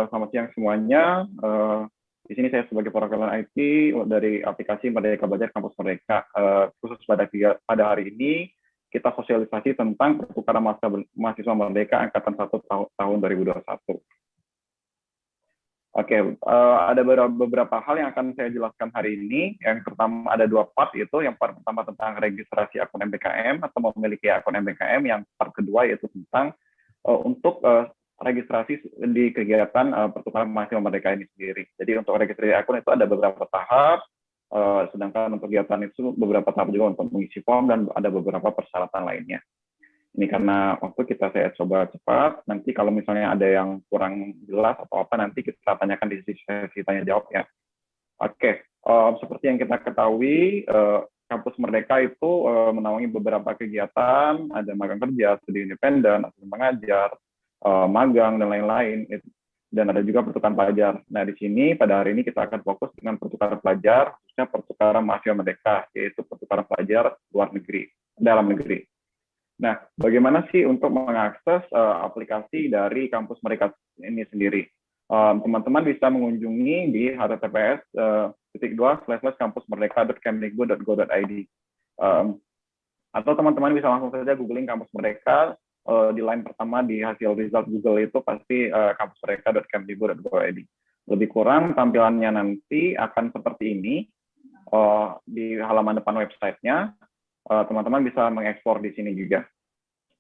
selamat siang semuanya. Di sini saya sebagai perwakilan IT dari aplikasi Merdeka Belajar Kampus Merdeka. Khusus pada hari ini, kita sosialisasi tentang pertukaran mahasiswa Merdeka Angkatan 1 tahun 2021. Oke, ada beberapa hal yang akan saya jelaskan hari ini. Yang pertama ada dua part, yaitu yang part pertama tentang registrasi akun MBKM atau memiliki akun MBKM. Yang part kedua yaitu tentang untuk registrasi di kegiatan pertukaran mahasiswa Merdeka ini sendiri. Jadi untuk registrasi akun itu ada beberapa tahap, sedangkan untuk kegiatan itu beberapa tahap juga untuk mengisi form dan ada beberapa persyaratan lainnya. Ini karena waktu saya coba cepat, nanti kalau misalnya ada yang kurang jelas atau apa, nanti kita tanyakan di sesi tanya jawab ya. Oke, seperti yang kita ketahui, Kampus Merdeka itu menaungi beberapa kegiatan, ada magang kerja, studi independen, asisten mengajar, magang, dan lain-lain. Dan ada juga pertukaran pelajar. Nah, di sini pada hari ini kita akan fokus dengan pertukaran pelajar, khususnya pertukaran mahasiswa Merdeka, yaitu pertukaran pelajar dalam negeri. Nah, bagaimana sih untuk mengakses aplikasi dari Kampus Merdeka ini sendiri? Teman-teman bisa mengunjungi di https://kampusmerdeka.kemdikbud.go.id, atau teman-teman bisa langsung saja googling Kampus Merdeka. Di line pertama di hasil result Google itu pasti kampusmerdeka.kemdikbud.go.id. Lebih kurang tampilannya nanti akan seperti ini. Di halaman depan websitenya, teman-teman bisa mengekspor di sini juga.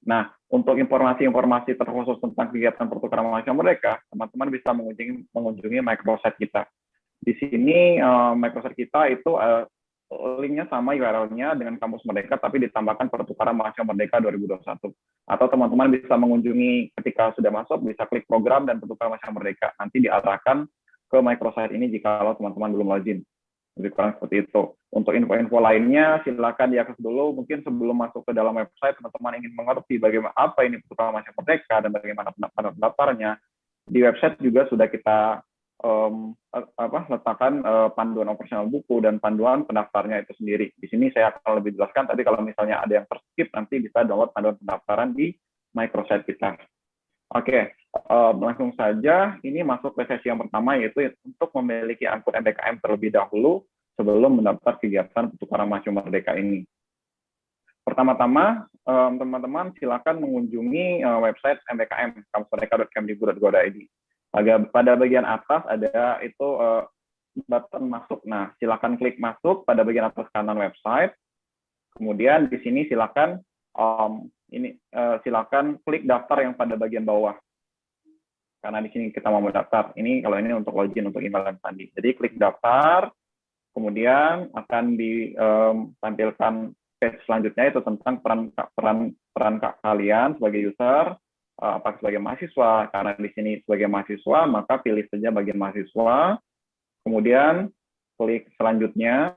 Nah, untuk informasi-informasi terkhusus tentang kegiatan pertukaran mahasiswa Merdeka, teman-teman bisa mengunjungi microsite kita. Di sini microsite kita itu linknya sama URL-nya dengan Kampus Merdeka, tapi ditambahkan pertukaran mahasiswa Merdeka 2021. Atau teman-teman bisa mengunjungi ketika sudah masuk, bisa klik program dan pertukaran mahasiswa Merdeka. Nanti diarahkan ke microsite ini jika teman-teman belum login. Lebih kurang seperti itu. Untuk info-info lainnya, silakan diakses dulu. Mungkin sebelum masuk ke dalam website, teman-teman ingin mengerti bagaimana apa ini pertukaran mahasiswa Merdeka dan bagaimana pendaftarannya. Di website juga sudah kita letakkan panduan operasional buku dan panduan pendaftarnya itu sendiri. Di sini saya akan lebih jelaskan, tapi kalau misalnya ada yang terskip, nanti bisa download panduan pendaftaran di microsite kita. Oke, langsung saja ini masuk ke sesi yang pertama, yaitu untuk memiliki akun MBKM terlebih dahulu sebelum mendaftar kegiatan pertukaran mahasiswa Merdeka ini. Pertama-tama, teman-teman silakan mengunjungi website MBKM, kampusmerdeka.kemdikbud.go.id. Pada bagian atas ada itu button masuk. Nah, silakan klik masuk pada bagian atas kanan website. Kemudian di sini silakan silakan klik daftar yang pada bagian bawah. Karena di sini kita mau mendaftar. Kalau ini untuk login, untuk email dan sandi. Jadi klik daftar, kemudian akan ditampilkan page selanjutnya itu tentang peran kalian sebagai user, apakah sebagai mahasiswa. Karena di sini sebagai mahasiswa, maka pilih saja bagian mahasiswa. Kemudian klik selanjutnya.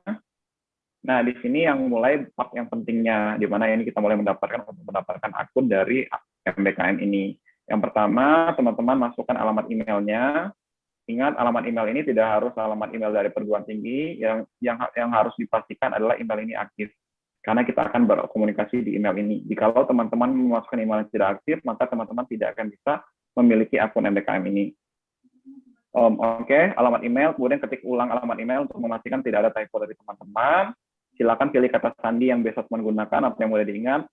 Nah, di sini yang mulai part yang pentingnya, di mana ini kita mulai mendapatkan akun dari MBKM ini. Yang pertama, teman-teman masukkan alamat emailnya. Ingat, alamat email ini tidak harus alamat email dari perguruan tinggi. Yang harus dipastikan adalah email ini aktif. Karena kita akan berkomunikasi di email ini. Jikalau teman-teman memasukkan email yang tidak aktif, maka teman-teman tidak akan bisa memiliki akun MBKM ini. Oke, alamat email, kemudian ketik ulang alamat email untuk memastikan tidak ada typo dari teman-teman. Silakan pilih kata sandi yang biasa teman gunakan atau yang mudah diingat.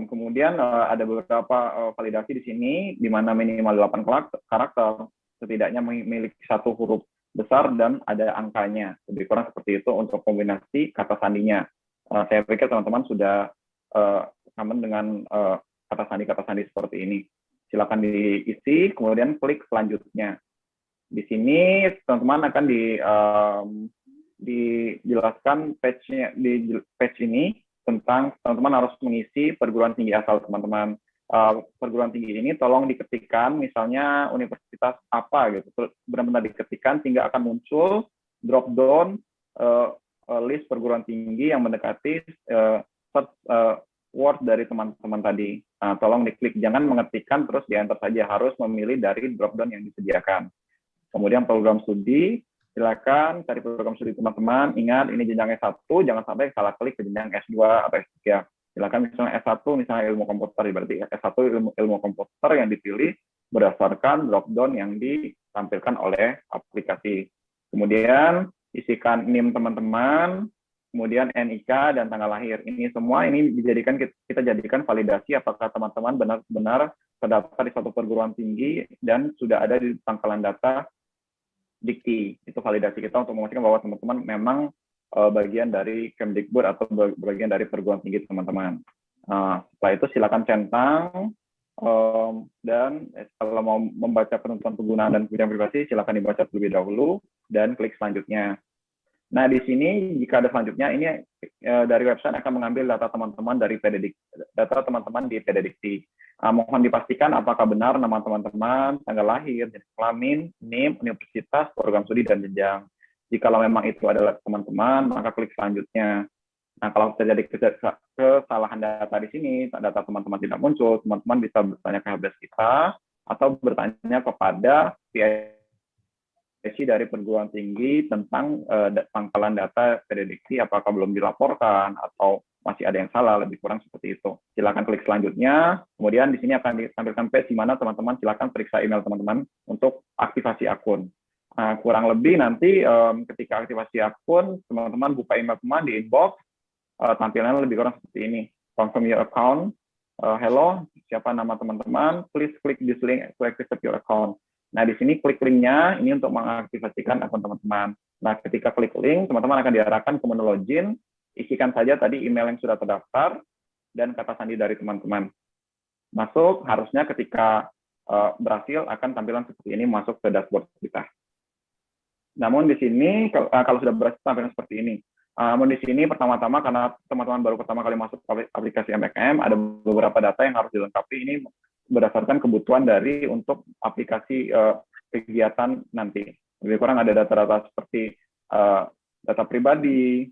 Kemudian ada beberapa validasi di sini, di mana minimal 8 karakter, setidaknya memiliki satu huruf besar dan ada angkanya. Lebih kurang seperti itu untuk kombinasi kata sandinya. Saya pikir teman-teman sudah common dengan kata sandi seperti ini. Silakan diisi, kemudian klik selanjutnya. Di sini teman-teman akan dijelaskan di page ini tentang teman-teman harus mengisi perguruan tinggi asal teman-teman. Perguruan tinggi ini tolong diketikkan misalnya universitas apa gitu, benar-benar diketikkan sehingga akan muncul drop down list perguruan tinggi yang mendekati search word dari teman-teman tadi. Nah, tolong diklik, jangan mengetikkan terus di enter saja, harus memilih dari drop down yang disediakan. Kemudian program studi, silakan cari program studi teman-teman. Ingat, ini jenjang S1, jangan sampai salah klik ke jenjang S2 atau S3. Silakan misalnya S1, misalnya ilmu komputer, berarti S1 ilmu komputer yang dipilih, berdasarkan drop-down yang ditampilkan oleh aplikasi. Kemudian isikan NIM teman-teman, kemudian NIK dan tanggal lahir. Ini semua ini kita jadikan validasi apakah teman-teman benar-benar terdaftar di suatu perguruan tinggi dan sudah ada di pangkalan data Dikti. Itu validasi kita untuk memastikan bahwa teman-teman memang bagian dari Kemdikbud atau bagian dari perguruan tinggi teman-teman. Setelah itu silakan centang, dan kalau mau membaca ketentuan penggunaan dan kebijakan privasi silakan dibaca terlebih dahulu dan klik selanjutnya. Nah, di sini jika ada selanjutnya ini dari website akan mengambil data teman-teman dari di PDDikti. Mohon dipastikan apakah benar nama teman-teman, tanggal lahir, jenis kelamin, NIM, universitas, program studi dan jenjang. Jika memang itu adalah teman-teman, maka klik selanjutnya. Nah, kalau terjadi kesalahan data di sini, data teman-teman tidak muncul, teman-teman bisa bertanya ke helpdesk kita atau bertanya kepada PIC dari perguruan tinggi tentang pangkalan data PDDikti apakah belum dilaporkan atau masih ada yang salah, lebih kurang seperti itu. Silakan klik selanjutnya. Kemudian di sini akan ditampilkan page di mana teman-teman silakan periksa email teman-teman untuk aktivasi akun. Kurang lebih nanti ketika aktivasi akun, teman-teman buka email teman di inbox, tampilannya lebih kurang seperti ini. Confirm your account. Hello, siapa nama teman-teman? Please click this link to activate your account. Nah, di sini klik linknya ini untuk mengaktifasikan akun teman-teman. Nah, ketika klik link, teman-teman akan diarahkan ke menu login. Isikan saja tadi email yang sudah terdaftar dan kata sandi dari teman-teman. Masuk, harusnya ketika berhasil akan tampilan seperti ini masuk ke dashboard kita. Namun di sini kalau sudah berhasil tampilan seperti ini. Namun di sini pertama-tama karena teman-teman baru pertama kali masuk aplikasi MKM, ada beberapa data yang harus dilengkapi. Ini berdasarkan kebutuhan dari untuk aplikasi kegiatan nanti. Lebih kurang ada data-data seperti data pribadi,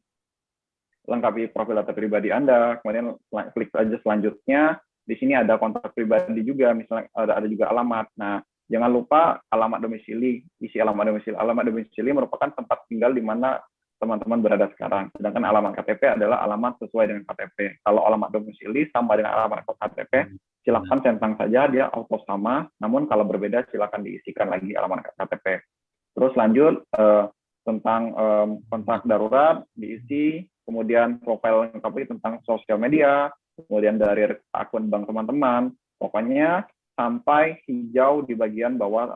lengkapi profil data pribadi Anda, kemudian klik saja selanjutnya. Di sini ada kontak pribadi juga, misalnya ada juga alamat. Nah, jangan lupa alamat domisili, isi alamat domisili. Alamat domisili merupakan tempat tinggal di mana teman-teman berada sekarang. Sedangkan alamat KTP adalah alamat sesuai dengan KTP. Kalau alamat domisili sama dengan alamat KTP, silakan centang saja, dia auto sama. Namun kalau berbeda, silakan diisikan lagi alamat KTP. Terus lanjut tentang kontak darurat diisi, kemudian profil lengkap tentang sosial media, kemudian dari akun bank teman-teman, pokoknya sampai hijau di bagian bawah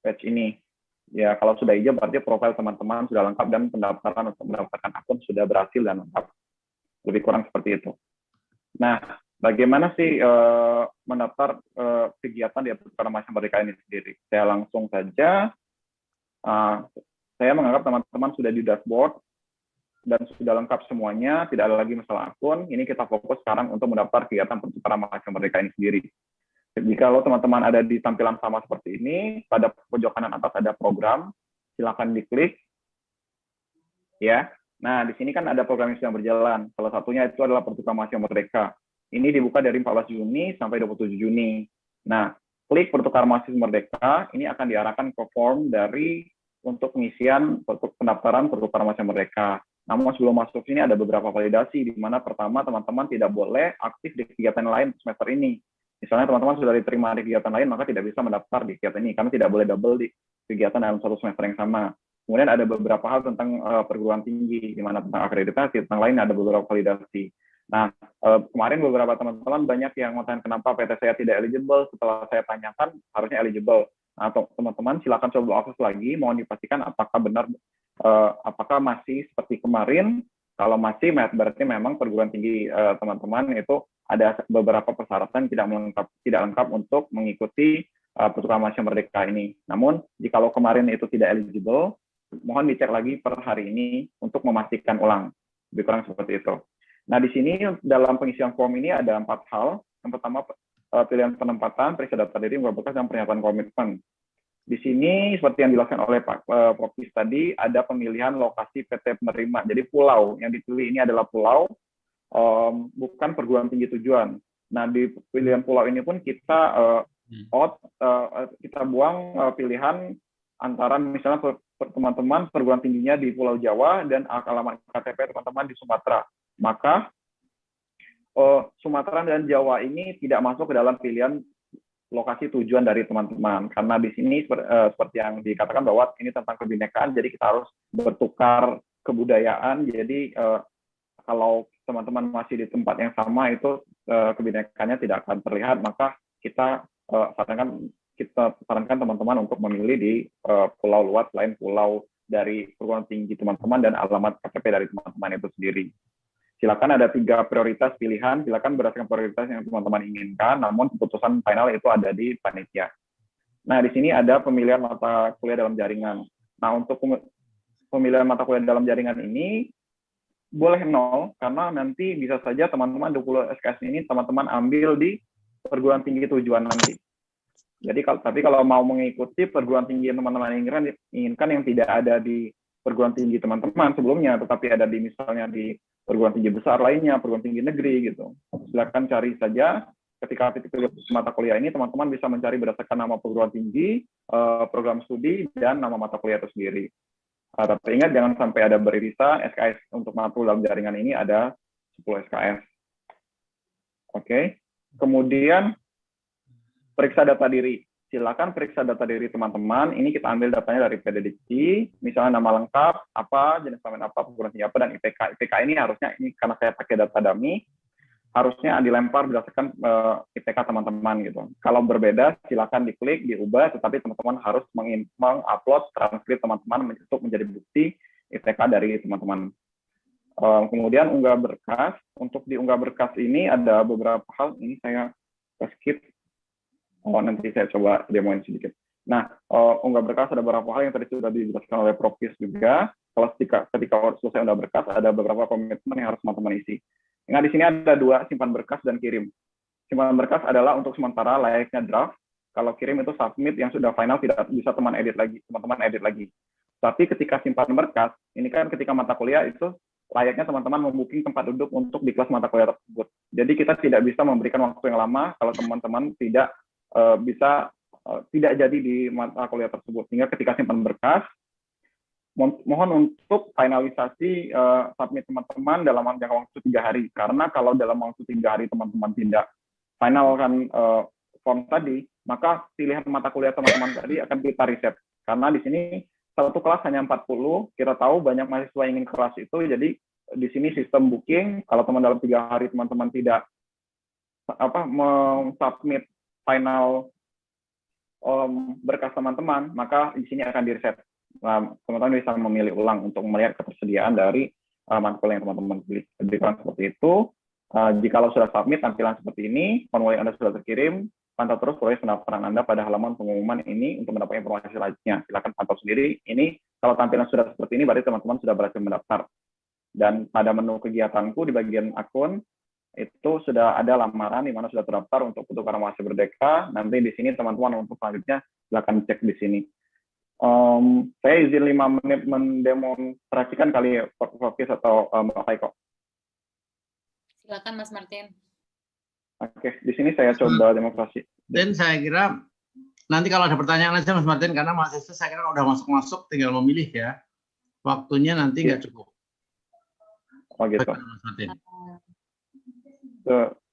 page ini. Ya, kalau sudah hijau berarti profil teman-teman sudah lengkap dan pendaftaran untuk mendaftarkan akun sudah berhasil dan lengkap. Lebih kurang seperti itu. Nah, bagaimana sih mendaftar kegiatan di Pertukaran Mahasiswa Merdeka ini sendiri? Saya langsung saja, saya menganggap teman-teman sudah di dashboard dan sudah lengkap semuanya, tidak ada lagi masalah akun. Ini kita fokus sekarang untuk mendaftar kegiatan Pertukaran Mahasiswa Merdeka ini sendiri. Jika teman-teman ada di tampilan sama seperti ini, pada pojok kanan atas ada program, silakan diklik. Ya, nah di sini kan ada program yang sedang berjalan. Salah satunya itu adalah Pertukaran Mahasiswa Merdeka. Ini dibuka dari 14 Juni sampai 27 Juni. Nah, klik Pertukaran Mahasiswa Merdeka, ini akan diarahkan ke form dari untuk pengisian pendaftaran Pertukaran Mahasiswa Merdeka. Namun sebelum masuk sini ada beberapa validasi, di mana pertama teman-teman tidak boleh aktif di kegiatan lain semester ini. Misalnya teman-teman sudah diterima di kegiatan lain, maka tidak bisa mendaftar di kegiatan ini, karena tidak boleh double di kegiatan dalam satu semester yang sama. Kemudian ada beberapa hal tentang perguruan tinggi, di mana tentang akreditasi, tentang lain ada beberapa validasi. Nah, kemarin beberapa teman-teman banyak yang mengatakan kenapa PT saya tidak eligible, setelah saya tanyakan harusnya eligible. Nah, teman-teman silakan coba akses lagi, mohon dipastikan apakah benar, apakah masih seperti kemarin. Kalau masih, berarti memang perguruan tinggi teman-teman itu ada beberapa persyaratan tidak lengkap untuk mengikuti Pertukaran Mahasiswa Merdeka ini. Namun, jika kemarin itu tidak eligible, mohon dicek lagi per hari ini untuk memastikan ulang. Lebih kurang seperti itu. Nah, di sini dalam pengisian form ini ada 4 hal. Yang pertama, pilihan penempatan, periksa data diri, berkas, dan pernyataan komitmen. Di sini, seperti yang dijelaskan oleh Pak Profis tadi, ada pemilihan lokasi PT penerima. Jadi pulau, yang dipilih ini adalah pulau, bukan perguruan tinggi tujuan. Nah, di pilihan pulau ini pun kita kita buang pilihan antara misalnya teman-teman perguruan tingginya di Pulau Jawa dan alamat KTP teman-teman di Sumatera. Maka Sumatera dan Jawa ini tidak masuk ke dalam pilihan lokasi tujuan dari teman-teman. Karena di sini seperti yang dikatakan bahwa ini tentang kebinekaan, jadi kita harus bertukar kebudayaan. Jadi kalau teman-teman masih di tempat yang sama itu kebinekaannya tidak akan terlihat, maka kita sarankan teman-teman untuk memilih di pulau luar selain pulau dari perguruan tinggi teman-teman dan alamat KTP dari teman-teman itu sendiri. Silakan, ada 3 prioritas pilihan, silakan berdasarkan prioritas yang teman-teman inginkan, namun keputusan final itu ada di panitia. Nah, di sini ada pemilihan mata kuliah dalam jaringan. Nah, untuk pemilihan mata kuliah dalam jaringan ini boleh 0, karena nanti bisa saja teman-teman 20 SKS ini teman-teman ambil di perguruan tinggi tujuan nanti. Jadi tapi kalau mau mengikuti perguruan tinggi yang teman-teman inginkan yang tidak ada di perguruan tinggi teman-teman sebelumnya, tetapi ada di misalnya di perguruan tinggi besar lainnya, perguruan tinggi negeri gitu. Silakan cari saja. Ketika pilih mata kuliah ini, teman-teman bisa mencari berdasarkan nama perguruan tinggi, program studi, dan nama mata kuliah itu sendiri. Tapi ingat, jangan sampai ada beririsan. SKS untuk mata kuliah dalam jaringan ini ada 10 SKS. Oke. Kemudian periksa data diri. Silakan periksa data diri teman-teman. Ini kita ambil datanya dari PDDikti, misalnya nama lengkap, apa, jenis kelamin apa, perguruan tinggi apa, dan IPK. IPK ini harusnya, ini karena saya pakai data dummy, harusnya dilempar berdasarkan IPK teman-teman gitu. Kalau berbeda, silakan diklik, diubah, tetapi teman-teman harus mengupload transkrip teman-teman untuk menjadi bukti IPK dari teman-teman. Kemudian unggah berkas. Untuk diunggah berkas ini ada beberapa hal, ini saya skip. Nanti saya coba demoin sedikit. Nah, unggah berkas ada beberapa hal yang tadi sudah dijelaskan oleh Prof. Pius juga. Kalau ketika selesai unggah berkas, ada beberapa komitmen yang harus teman-teman isi. Nah, di sini ada 2, simpan berkas dan kirim. Simpan berkas adalah untuk sementara layaknya draft. Kalau kirim itu submit, yang sudah final tidak bisa teman-teman edit lagi. Tapi ketika simpan berkas, ini kan ketika mata kuliah itu layaknya teman-teman membooking tempat duduk untuk di kelas mata kuliah tersebut. Jadi kita tidak bisa memberikan waktu yang lama kalau teman-teman tidak tidak jadi di mata kuliah tersebut. Sehingga ketika simpan berkas, mohon untuk finalisasi submit teman-teman dalam jangka waktu 3 hari. Karena kalau dalam waktu 3 hari teman-teman tidak finalkan form tadi, maka pilihan mata kuliah teman-teman tadi akan kita reset. Karena di sini satu kelas hanya 40, kita tahu banyak mahasiswa yang ingin kelas itu, jadi di sini sistem booking, kalau teman dalam 3 hari teman-teman tidak submit final berkas teman-teman, maka di sini akan di-reset. Teman-teman bisa memilih ulang untuk melihat ketersediaan dari mata kuliah yang teman-teman pilih. Jadi seperti itu. Jikalau sudah submit tampilan seperti ini, formulir Anda sudah terkirim, pantau terus proses pendaftaran Anda pada halaman pengumuman ini untuk mendapat informasi selanjutnya. Silakan pantau sendiri. Ini kalau tampilan sudah seperti ini, berarti teman-teman sudah berhasil mendaftar. Dan pada menu kegiatanku di bagian akun, itu sudah ada lamaran di mana sudah terdaftar untuk pertukaran mahasiswa Merdeka. Nanti di sini teman-teman untuk selanjutnya silakan cek di sini. Saya izin 5 menit mendemonstrasikan kali ya, Fokus atau Mbak Faiko. Silakan Mas Martin. Oke, di sini saya coba demonstrasi. Dan saya kira nanti kalau ada pertanyaan aja Mas Martin, karena mahasiswa saya kira udah masuk-masuk tinggal memilih ya. Waktunya nanti nggak cukup. Oh gitu. Mas Martin.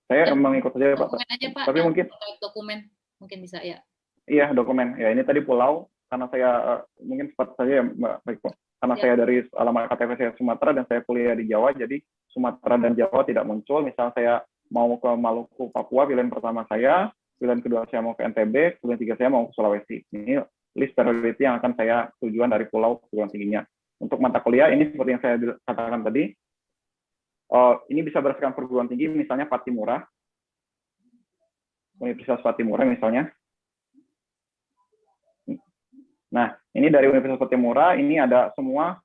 Saya mengikut saja Pak. Dokumen aja Pak. Tapi mungkin dokumen mungkin bisa ya. Iya, dokumen. Ya, ini tadi pulau karena saya mungkin cepat saja ya Mbak Faiko. Karena saya dari alamat KTP saya Sumatera dan saya kuliah di Jawa, jadi Sumatera dan Jawa tidak muncul. Misal saya mau ke Maluku, Papua, pilihan pertama saya, pilihan kedua saya mau ke NTB, pilihan ketiga saya mau ke Sulawesi. Ini list priority yang akan saya tujuan dari pulau perguruan tingginya. Untuk mata kuliah ini seperti yang saya katakan tadi, ini bisa berdasarkan perguruan tinggi, misalnya Patimura, Universitas Patimura misalnya. Nah, ini dari Universitas Patimura, ini ada semua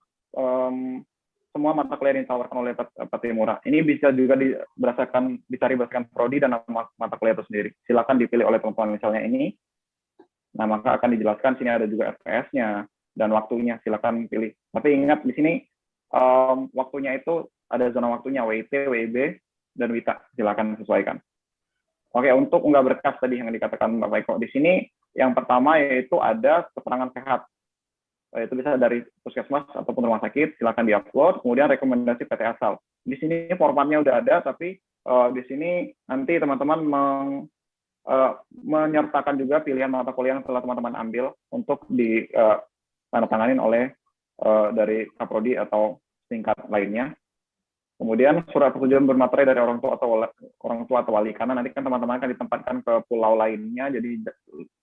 mata kuliah yang ditawarkan oleh Patimura. Ini bisa juga dicari berdasarkan prodi dan nama mata kuliah itu sendiri. Silakan dipilih oleh teman-teman misalnya ini. Nah, maka akan dijelaskan sini ada juga FPS-nya dan waktunya. Silakan pilih. Tapi ingat di sini waktunya itu ada zona waktunya WIT, WIB, dan WITA. Silakan sesuaikan. Oke, untuk unggah berkas tadi yang dikatakan Mbak Faiko. Di sini yang pertama yaitu ada keterangan sehat. Itu bisa dari puskesmas ataupun rumah sakit, silakan diupload. Kemudian rekomendasi PT asal. Di sini formatnya udah ada, tapi di sini nanti teman-teman menyertakan juga pilihan mata kuliah yang telah teman-teman ambil untuk ditandatanganin oleh dari Kaprodi atau tingkat lainnya. Kemudian surat persetujuan bermaterai dari orang tua atau wali, karena nanti kan teman-teman akan ditempatkan ke pulau lainnya, jadi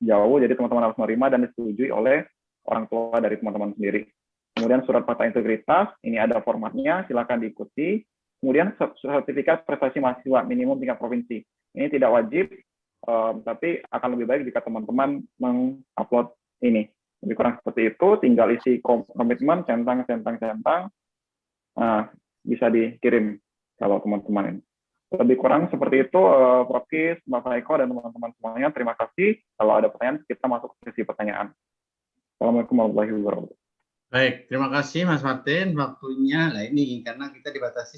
jauh, jadi teman-teman harus menerima dan disetujui oleh orang tua dari teman-teman sendiri. Kemudian surat fakta integritas, ini ada formatnya, silakan diikuti. Kemudian sertifikat prestasi mahasiswa minimum tingkat provinsi, ini tidak wajib, tapi akan lebih baik jika teman-teman mengupload ini. Lebih kurang seperti itu, tinggal isi komitmen, centang. Nah, bisa dikirim kalau teman-teman ini. Lebih kurang seperti itu, Prof. Kis, Mbak Faiko, dan teman-teman semuanya. Terima kasih. Kalau ada pertanyaan, kita masuk ke sesi pertanyaan. Assalamualaikum warahmatullahi wabarakatuh. Baik, terima kasih Mas Martin. Waktunya, nah ini karena kita dibatasi